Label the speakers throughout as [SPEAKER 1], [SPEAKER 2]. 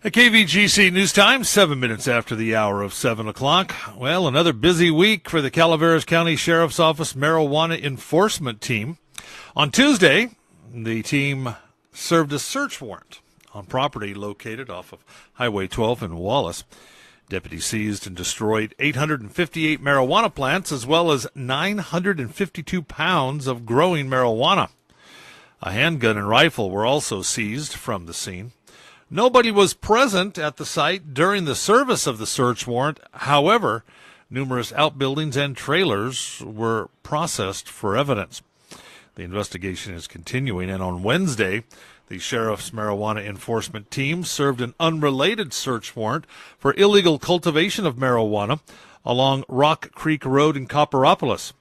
[SPEAKER 1] At KVGC News Time, 7 minutes after the hour of 7 o'clock. Well, another busy week for the Calaveras County Sheriff's Office marijuana enforcement team. On Tuesday, the team served a search warrant on property located off of Highway 12 in Wallace. Deputies seized and destroyed 858 marijuana plants as well as 952 pounds of growing marijuana. A handgun and rifle were also seized from the scene. Nobody was present at the site during the service of the search warrant. However, numerous outbuildings and trailers were processed for evidence. The investigation is continuing, and on Wednesday, the sheriff's marijuana enforcement team served an unrelated search warrant for illegal cultivation of marijuana along Rock Creek Road in Copperopolis.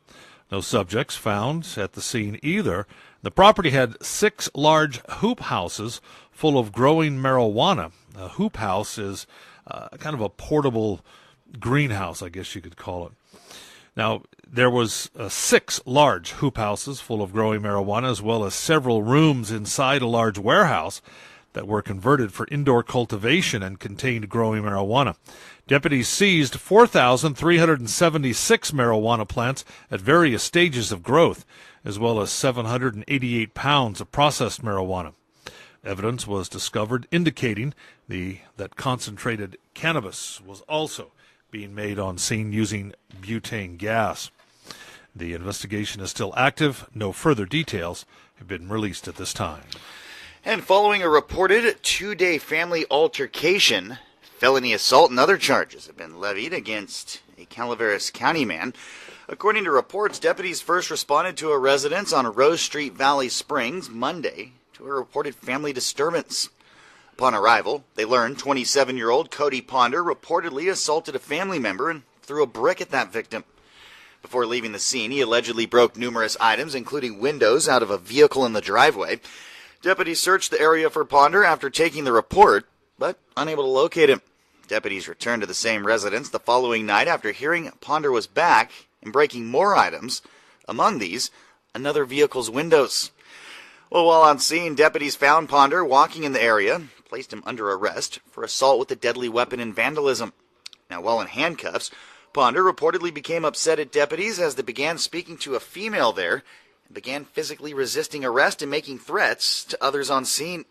[SPEAKER 1] No subjects found at the scene either. The property had 6 large hoop houses full of growing marijuana. A hoop house is kind of a portable greenhouse, I guess you could call it. Now, there was 6 large hoop houses full of growing marijuana, as well as several rooms inside a large warehouse that were converted for indoor cultivation and contained growing marijuana. Deputies seized 4,376 marijuana plants at various stages of growth, as well as 788 pounds of processed marijuana. Evidence was discovered indicating that concentrated cannabis was also being made on scene using butane gas. The investigation is still active. No further details have been released at this time.
[SPEAKER 2] And following a reported 2-day family altercation, felony assault and other charges have been levied against a Calaveras County man. According to reports, deputies first responded to a residence on Rose Street, Valley Springs, Monday to a reported family disturbance. Upon arrival, they learned 27-year-old Cody Ponder reportedly assaulted a family member and threw a brick at that victim. Before leaving the scene, he allegedly broke numerous items, including windows, out of a vehicle in the driveway. Deputies searched the area for Ponder after taking the report, but unable to locate him. Deputies returned to the same residence the following night after hearing Ponder was back and breaking more items, among these, another vehicle's windows. Well, while on scene, deputies found Ponder walking in the area, placed him under arrest for assault with a deadly weapon and vandalism. Now, while in handcuffs, Ponder reportedly became upset at deputies as they began speaking to a female there and began physically resisting arrest and making threats to others on scene.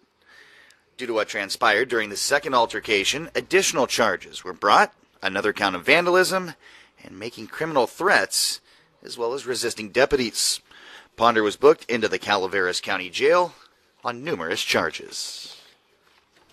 [SPEAKER 2] Due to what transpired during the second altercation, additional charges were brought, another count of vandalism, and making criminal threats, as well as resisting deputies. Ponder was booked into the Calaveras County Jail on numerous charges.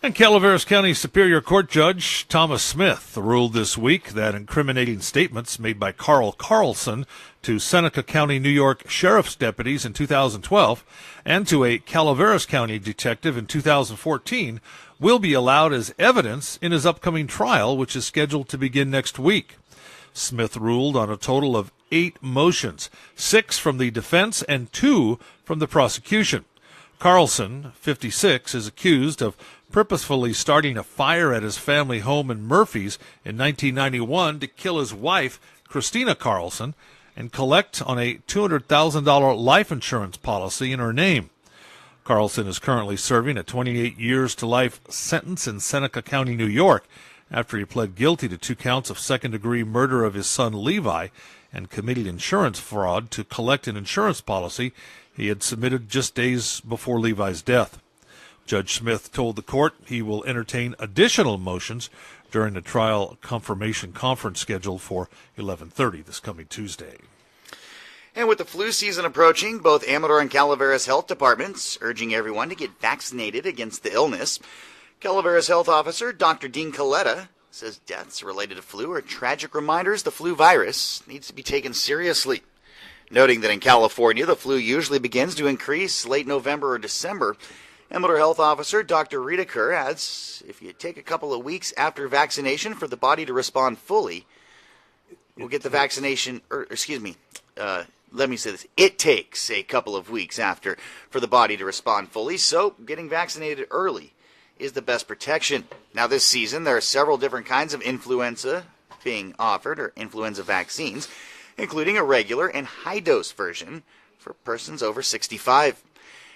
[SPEAKER 1] And Calaveras County Superior Court Judge Thomas Smith ruled this week that incriminating statements made by Carl Carlson to Seneca County, New York sheriff's deputies in 2012 and to a Calaveras County detective in 2014 will be allowed as evidence in his upcoming trial, which is scheduled to begin next week. Smith ruled on a total of 8 motions, 6 from the defense and 2 from the prosecution. Carlson, 56, is accused of purposefully starting a fire at his family home in Murphys in 1991 to kill his wife, Christina Carlson, and collect on a $200,000 life insurance policy in her name. Carlson is currently serving a 28 years to life sentence in Seneca County, New York, after he pled guilty to 2 counts of second-degree murder of his son Levi and committed insurance fraud to collect an insurance policy he had submitted just days before Levi's death. Judge Smith told the court he will entertain additional motions during the trial confirmation conference scheduled for 11:30 this coming Tuesday.
[SPEAKER 2] And with the flu season approaching, both Amador and Calaveras health departments urging everyone to get vaccinated against the illness. Calaveras health officer Dr. Dean Coletta says deaths related to flu are tragic reminders the flu virus needs to be taken seriously. Noting that in California, the flu usually begins to increase late November or December, Amador Health Officer Dr. Rita Kerr adds, if you take a couple of weeks after vaccination for the body to respond fully, we'll get the vaccination, let me say this, it takes a couple of weeks after for the body to respond fully, so getting vaccinated early is the best protection. Now this season, there are several different kinds of influenza being offered, or influenza vaccines, including a regular and high-dose version for persons over 65.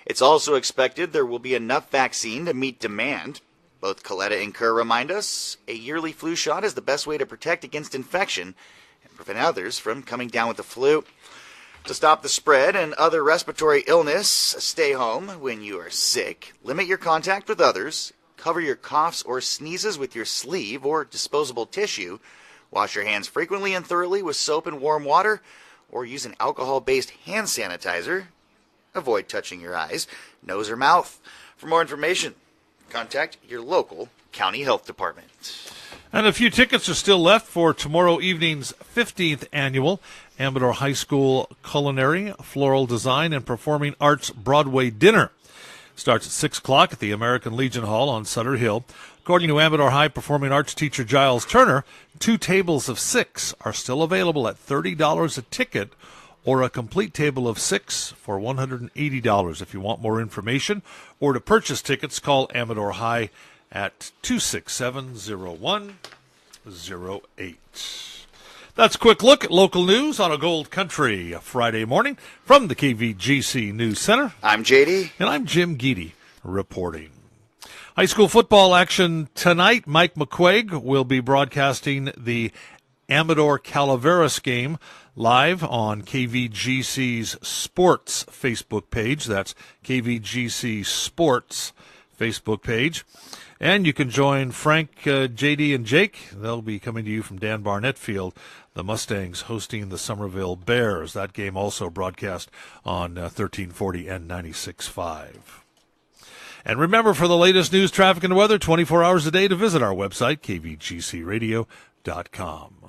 [SPEAKER 2] It's also expected there will be enough vaccine to meet demand. Both Coletta and Kerr remind us a yearly flu shot is the best way to protect against infection and prevent others from coming down with the flu. To stop the spread and other respiratory illness, stay home when you are sick, limit your contact with others, cover your coughs or sneezes with your sleeve or disposable tissue, wash your hands frequently and thoroughly with soap and warm water, or use an alcohol-based hand sanitizer. Avoid touching your eyes, nose, or mouth. For more information, contact your local county health department.
[SPEAKER 1] And a few tickets are still left for tomorrow evening's 15th annual Amador High School Culinary, Floral Design, and Performing Arts Broadway Dinner. Starts at 6 o'clock at the American Legion Hall on Sutter Hill. According to Amador High Performing Arts teacher Giles Turner, 2 tables of 6 are still available at $30 a ticket, or a complete table of 6 for $180. If you want more information or to purchase tickets, call Amador High at 267-0108. That's a quick look at local news on a Gold Country Friday morning from the KVGC News Center.
[SPEAKER 2] I'm JD.
[SPEAKER 1] And I'm Jim Geedy reporting. High school football action tonight. Mike McQuaig will be broadcasting the Amador Calaveras game live on KVGC's Sports Facebook page. That's KVGC Sports Facebook page. And you can join Frank, JD, and Jake. They'll be coming to you from Dan Barnett Field. The Mustangs hosting the Somerville Bears. That game also broadcast on 1340 and 96.5. And remember, for the latest news, traffic, and weather, 24 hours a day, to visit our website, kvgcradio.com.